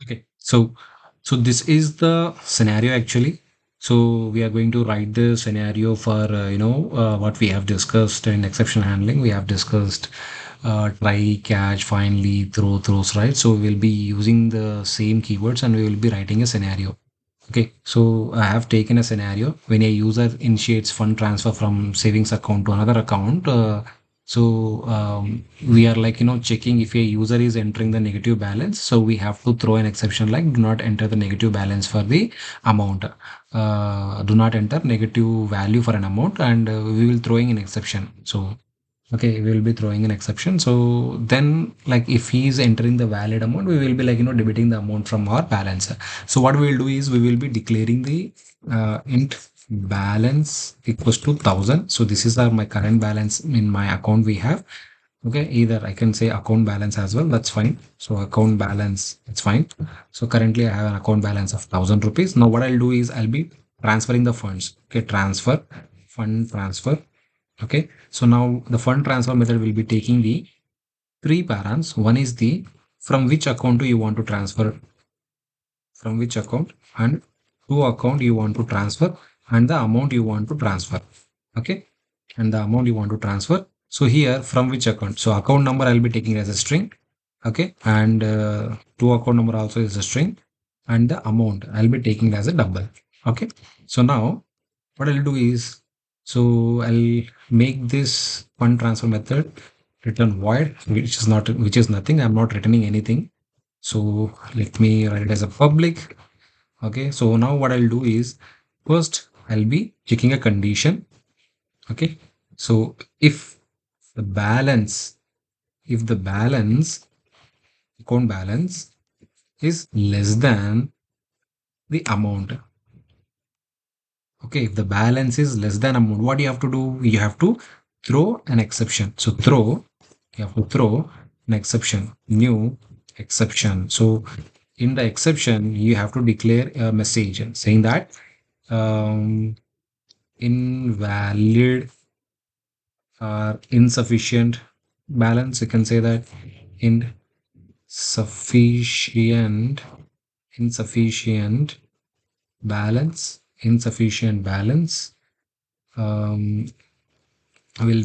Okay, so this is the scenario actually. So we are going to write the scenario for what we have discussed in exception handling. We have discussed try, catch, find, leave, throw, throws, right? So we will be using the same keywords and we will be writing a scenario. Okay, so I have taken a scenario when a user initiates fund transfer from savings account to another account. We are like, checking if a user is entering the negative balance. So we have to throw an exception like do not enter the negative balance for the amount. Do not enter negative value for an amount, and we will throwing an exception. So okay, we will be throwing an exception. So then, like if he is entering the valid amount, we will be like, debiting the amount from our balance. So what we will do is we will be declaring the int balance equals to 1000. So this is my current balance in my account we have. Okay, either I can say account balance as well. That's fine. So account balance, it's fine. So currently I have an account balance of 1000 rupees. Now what I'll do is I'll be transferring the funds. Okay, transfer, fund transfer. Okay, so now the fund transfer method will be taking the three params. One is the from which account do you want to transfer, from which account, and to account you want to transfer, and the amount you want to transfer. Okay, and the amount you want to transfer. So here from which account? So account number I'll be taking as a string. Okay, and to account number also is a string, and the amount I'll be taking as a double. Okay, so now what I'll do is, so I'll make this fund transfer method return void, which is nothing. I'm not returning anything. So let me write it as a public. Okay, so now what I'll do is first I'll be checking a condition. Okay, so the balance, if the balance, account balance is less than the amount. Okay, if the balance is less than amount, what you have to do? You have to throw an exception. So you have to throw an exception, new exception. So in the exception, you have to declare a message saying that um, invalid or insufficient balance. You can say that insufficient, insufficient insufficient balance. Will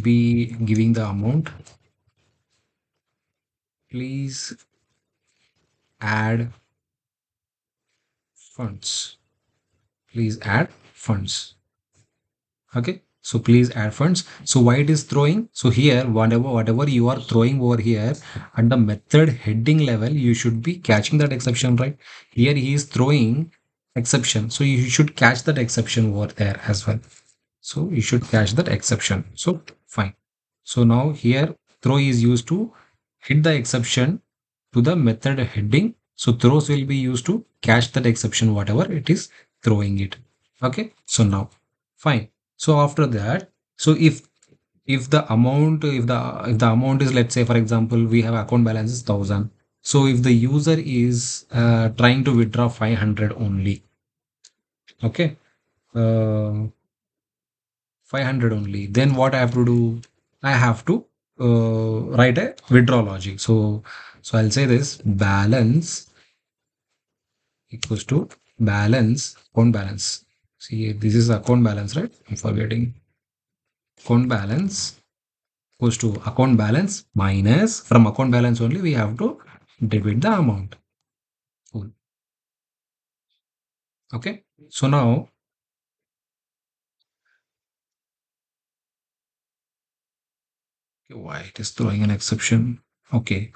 be giving the amount. Please add funds. Please add funds. Okay, so please add funds. So why it is throwing? So here whatever you are throwing over here at the method heading level, you should be catching that exception, right? Here he is throwing exception, so you should catch that exception over there as well. So you should catch that exception. So fine. So now here throw is used to hit the exception to the method heading. So throws will be used to catch that exception, whatever it is throwing it. Okay. So now fine. So after that, so if the amount, if the amount is, let's say for example, we have account balance is 1000. So if the user is trying to withdraw 500 only, okay, uh, 500 only, then what I have to do? I have to write a withdraw logic. So I'll say this balance equals to balance, account balance. See, this is account balance, right? I'm forgetting. Account balance equals to account balance minus, from account balance only we have to debit the amount. Cool. Okay. So now, why it is throwing an exception? Okay.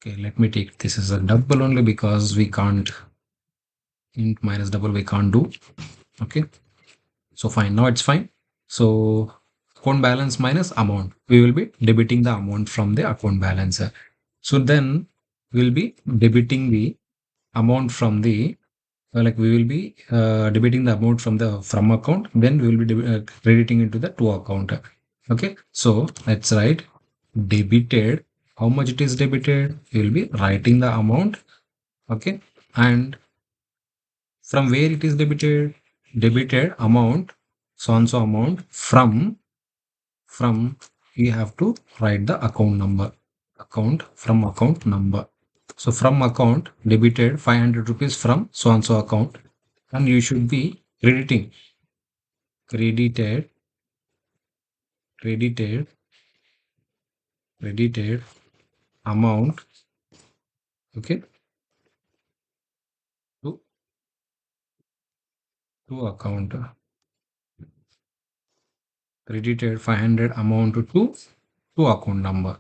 Okay, let me take this as a double only because we can't, int minus double we can't do. Okay, so fine, now it's fine. So account balance minus amount, we will be debiting the amount from the account balance. So then we'll be debiting the amount from the like we will be debiting the amount from the from account, then we will be crediting into the to account. Okay, so let's write debited. How much it is debited? We will be writing the amount. Okay, and from where it is debited amount, so and so amount from you have to write the account number, account from account number. So from account debited 500 rupees from so and so account, and you should be credited credited credited amount, okay, to account, credited 500 amount to account number.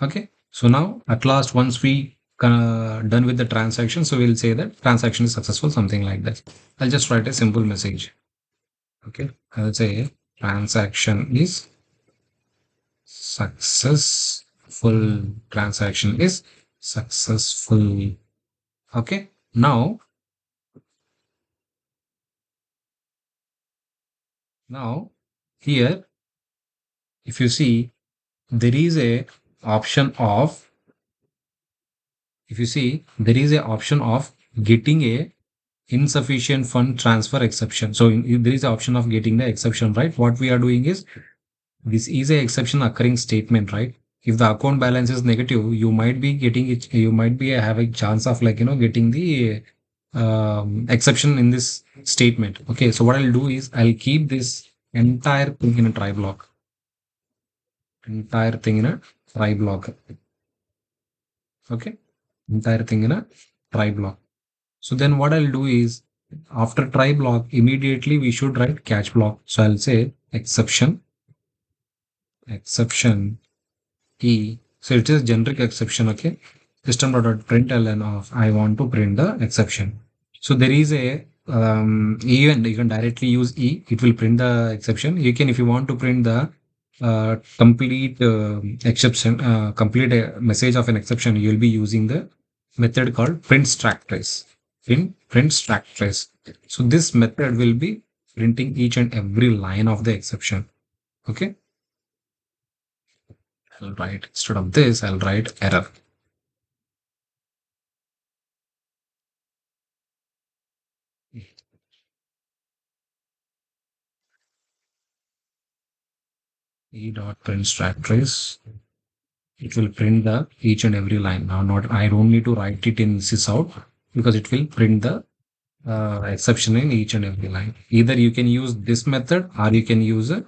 Okay, so now at last, once we done with the transaction, so we'll say that transaction is successful, something like that. I'll just write a simple message. Okay, I'll say transaction is successful. Transaction is successful. Okay, now here, if you see, there is a option of, if you see, there is a option of getting a insufficient fund transfer exception. So there is an option of getting the exception, right? What we are doing is, this is a exception occurring statement, right? If the account balance is negative, you might be getting it, you might be having chance of, like, getting the exception in this statement. Okay, so what I'll do is I'll keep this entire thing in a try block. Entire thing in a try block. Okay, entire thing in a try block. So then what I'll do is, after try block, immediately we should write catch block. So I'll say exception key. So it is generic exception. Okay. System.println of I want to print the exception. So there is a event. You can directly use E. It will print the exception. You can, if you want to print the complete exception, complete message of an exception, you will be using the method called print stack trace. Print stack trace. So this method will be printing each and every line of the exception. Okay. I'll write, instead of this, I'll write error. E dot print stack trace. It will print the each and every line. Now, not, I don't need to write it in sysout, because it will print the exception in each and every line. Either you can use this method, or you can use a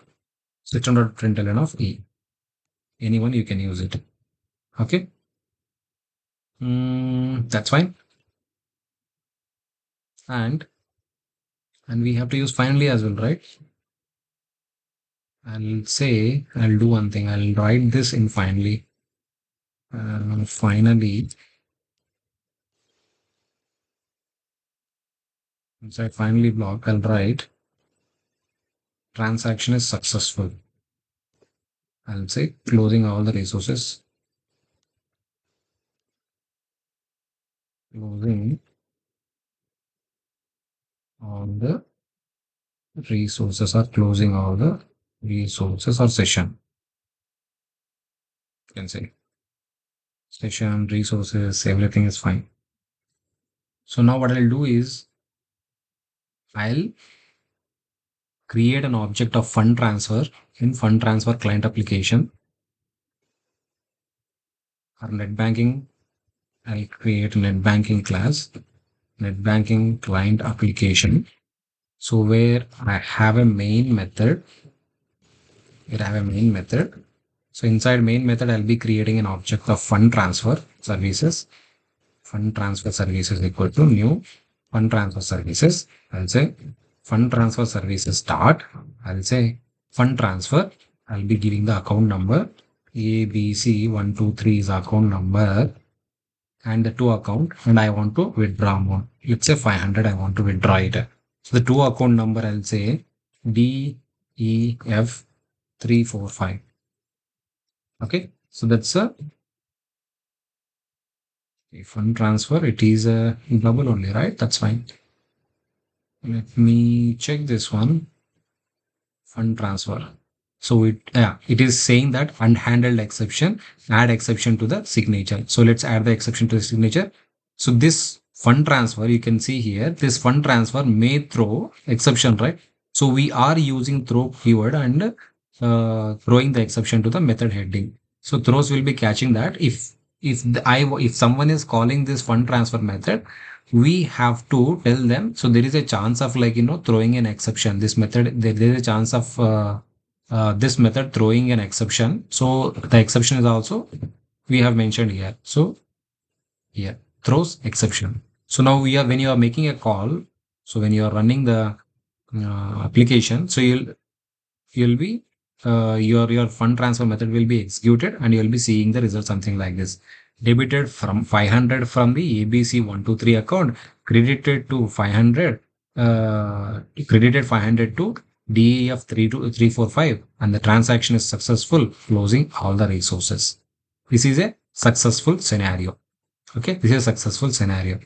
system.println of E. Anyone you can use it. Okay. That's fine. And we have to use finally as well, right? I'll say, I'll do one thing. I'll write this in finally. Finally, inside finally block, I'll write transaction is successful. I'll say closing all the resources. Closing all the resources, or closing all the resources or session. You can say session, resources, everything is fine. So now what I'll do is, I'll create an object of fund transfer in fund transfer client application, or net banking. I'll create a net banking class, net banking client application. So where I have a main method, So inside main method, I'll be creating an object of fund transfer services. Fund transfer services equal to new fund transfer services. I'll say fund transfer services start. I'll say fund transfer. I'll be giving the account number. ABC123 is account number, and the to account, and I want to withdraw amount. Let's say 500, I want to withdraw it. So the to account number, I'll say DEF345. Okay, so that's a fund transfer. It is a double only, right? That's fine. Let me check this one. Fund transfer. So it is saying that unhandled exception, add exception to the signature. So let's add the exception to the signature. So this fund transfer, you can see here, this fund transfer may throw exception, right? So we are using throw keyword and throwing the exception to the method heading. So throws will be catching that if if someone is calling this fund transfer method, we have to tell them. So there is a chance of, like, throwing an exception. This method, there is a chance of this method throwing an exception. So the exception is also we have mentioned here. So here throws exception. So now when you are making a call, so when you are running the application, so you'll be your fund transfer method will be executed, and you'll be seeing the result something like this: debited from 500 from the ABC123 account, credited to 500, credited 500 to DEF 32345, and the transaction is successful, closing all the resources. This is a successful scenario. Okay, this is a successful scenario,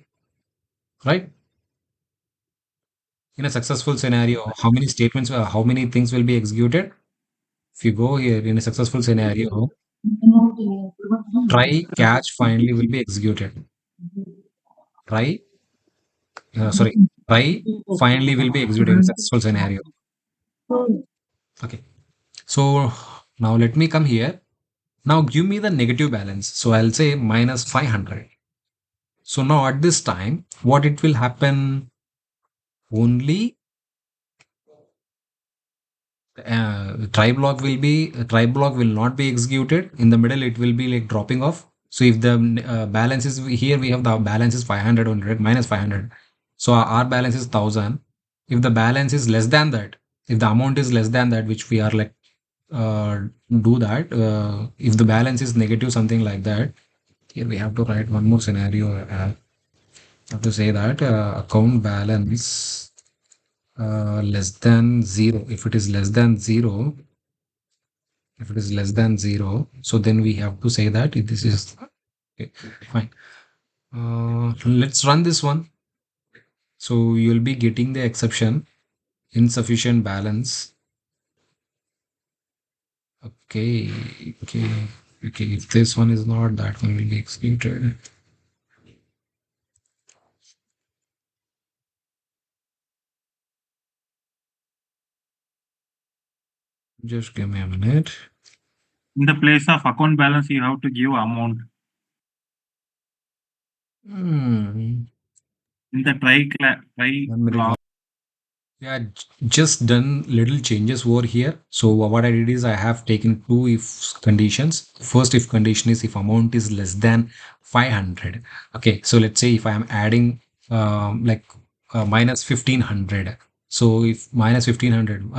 right? In a successful scenario, how many statements, how many things will be executed? If you go here in a successful scenario, try, catch, finally will be executed. Try, sorry, try, finally will be executed in successful scenario. Okay. So now let me come here. Now give me the negative balance. So I'll say minus 500. So now at this time, what it will happen? Only try block will not be executed. In the middle, it will be like dropping off. So if the balance is here, we have the balance is 500 only, right? Minus 500. So our balance is 1000. If the balance is less than that, if the amount is less than that, which we are like uh, do that, if the balance is negative, something like that, here we have to write one more scenario. Have to say that account balance less than zero. If it is less than zero, if it is less than zero, so then we have to say that this is okay, fine. Let's run this one. So you'll be getting the exception, insufficient balance. Okay, okay, okay. If this one is not, that one will be executed. Just give me a minute. In the place of account balance, you have to give amount. Hmm. In the try block, Yeah, just done little changes over here. So what I did is I have taken two if conditions. First if condition is if amount is less than 500. Okay, so let's say if I am adding like minus 1500. So if minus 1500,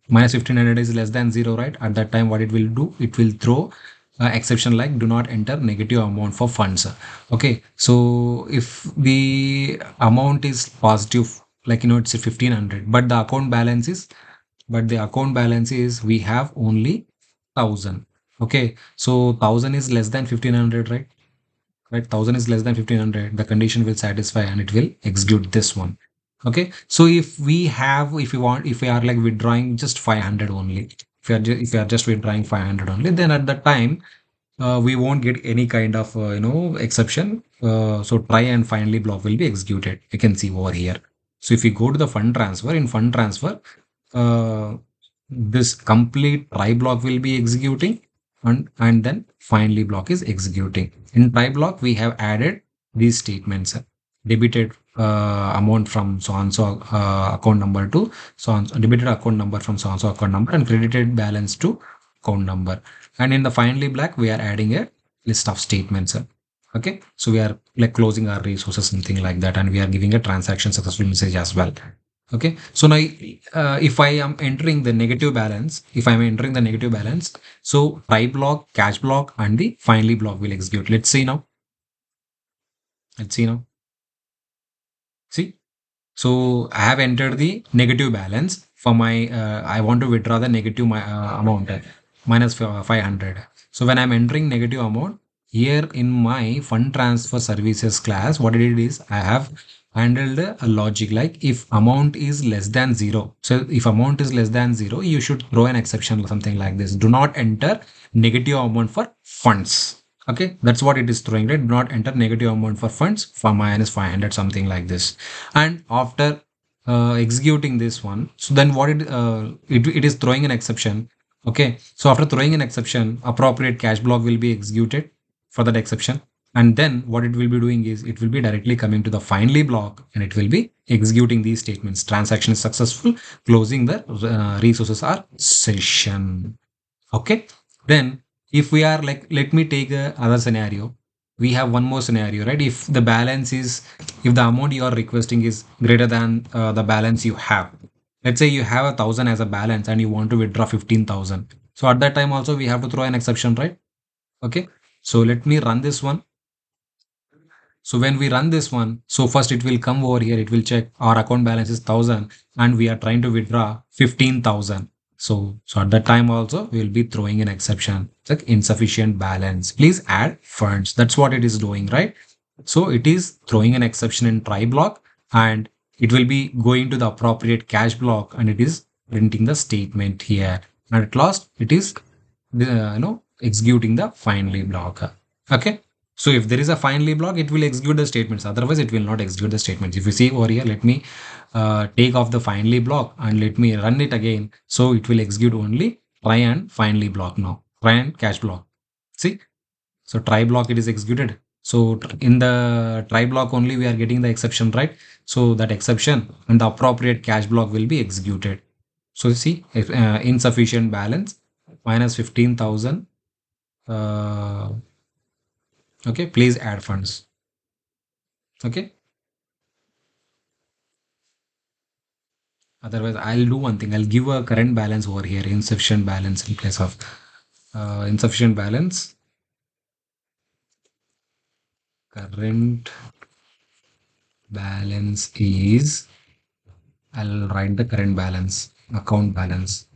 minus 1500 is less than zero, right? At that time, what it will do, it will throw exception like do not enter negative amount for funds. Okay, so if the amount is positive, like it's a 1500, but the account balance is, we have only 1000. Okay, so 1000 is less than 1500, right? 1000 is less than 1500, the condition will satisfy and it will execute this one. Okay, so if we are like withdrawing just 500 only, if we are just withdrawing 500 only, then at that time we won't get any kind of exception. So try and finally block will be executed. You can see over here. So if you go to the fund transfer, in fund transfer, uh, this complete try block will be executing, and then finally block is executing. In try block, we have added these statements: debited amount from so and so account number to so on, debited account number from so and so account number, and credited balance to account number. And in the finally black, we are adding a list of statements. Okay, so we are like closing our resources, something like that, and we are giving a transaction successful message as well. Okay, so now if I am entering the negative balance, so try block, catch block, and the finally block will execute. Let's see now. Let's see now. See. So I have entered the negative balance for my, I want to withdraw the negative amount, minus 500. So when I'm entering negative amount, here in my fund transfer services class, what I did is I have handled a logic like if amount is less than zero. So if amount is less than zero, you should throw an exception or something like this. Do not enter negative amount for funds. Okay, that's what it is throwing, right? Do not enter negative amount for funds for minus 500, something like this. And after executing this one, so then what it is throwing an exception. Okay, so after throwing an exception, appropriate cash block will be executed. for that exception. And then what it will be doing is it will be directly coming to the finally block and it will be executing these statements. Transaction is successful, closing the resources are session. Okay. Then if we are like, let me take a other scenario. We have one more scenario, right? If the balance is, if the amount you are requesting is greater than the balance you have. Let's say you have 1,000 as a balance and you want to withdraw 15,000. So at that time also we have to throw an exception, right? Okay. So let me run this one. So when we run this one, so first it will come over here, it will check our account balance is 1,000 and we are trying to withdraw 15,000. So at that time also we will be throwing an exception. It's like insufficient balance. Please add funds. That's what it is doing, right? So it is throwing an exception in try block and it will be going to the appropriate cache block and it is printing the statement here. And at last it is executing the finally block. Okay. So if there is a finally block, it will execute the statements. Otherwise, it will not execute the statements. If you see over here, let me take off the finally block and let me run it again. So it will execute only try and finally block now. Try and catch block. See? So try block, it is executed. So in the try block only, we are getting the exception, right? So that exception and the appropriate catch block will be executed. So you see, if, insufficient balance minus 15,000. Okay, please add funds. Okay. Otherwise, I'll do one thing. I'll give a current balance over here, insufficient balance in place of insufficient balance. Current balance is, I'll write the current balance, account balance.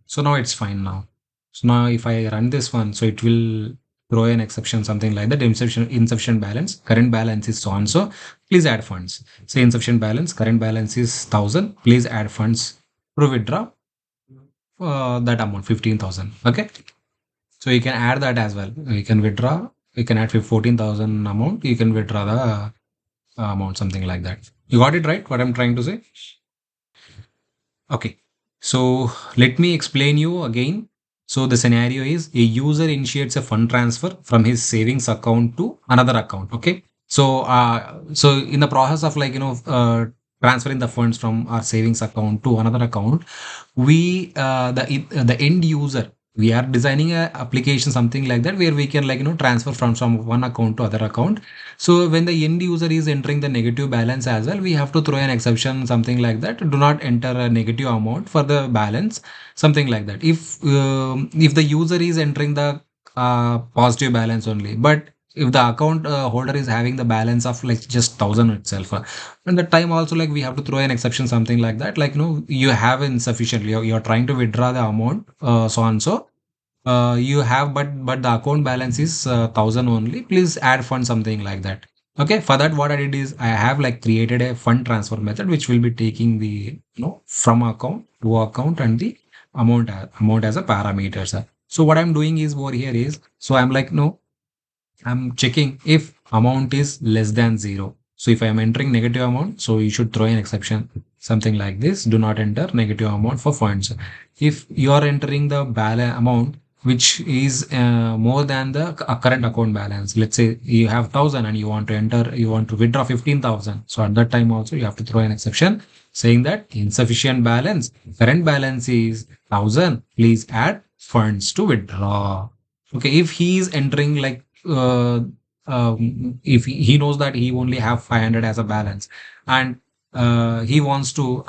So now it's fine now. So now if I run this one, so it will throw an exception, something like that. Insufficient balance, current balance is so and so. Please add funds. Say insufficient balance, current balance is 1,000. Please add funds to withdraw that amount 15,000. Okay. So you can add that as well. You can withdraw, you can add 14,000 amount. You can withdraw the amount, something like that. You got it right? What I'm trying to say? Okay. So let me explain you again. So the scenario is a user initiates a fund transfer from his savings account to another account. Okay. So in the process of transferring the funds from our savings account to another account, we the end user, we are designing a application something like that where we can transfer from one account to other account. So when the end user is entering the negative balance as well, we have to throw an exception something like that. Do not enter a negative amount for the balance, something like that. If the user is entering the positive balance only, but if the account holder is having the balance of like just 1,000 itself, and the time also like we have to throw an exception something like that, like you have insufficiently, you're trying to withdraw the amount so and so you have, but the account balance is 1,000 only, please add fund, something like that. Okay, for that what I did is I have like created a fund transfer method which will be taking the from account to account and the amount as a parameter, sir. So what I'm doing is over here is, so I'm like no, I'm checking if amount is less than 0. So if I'm entering negative amount, so you should throw an exception, something like this. Do not enter negative amount for funds. If you are entering the balance amount which is more than the current account balance, let's say you have 1,000 and you want to withdraw 15,000. So at that time also you have to throw an exception saying that insufficient balance, current balance is 1,000. Please add funds to withdraw. Okay, if he is entering like if he knows that he only have 500 as a balance and he wants to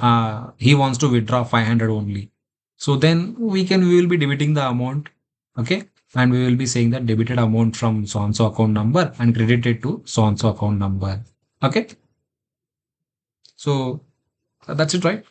withdraw 500 only, so then we will be debiting the amount. Okay, and we will be saying that debited amount from so and so account number and credited to so and so account number. Okay, so that's it, right?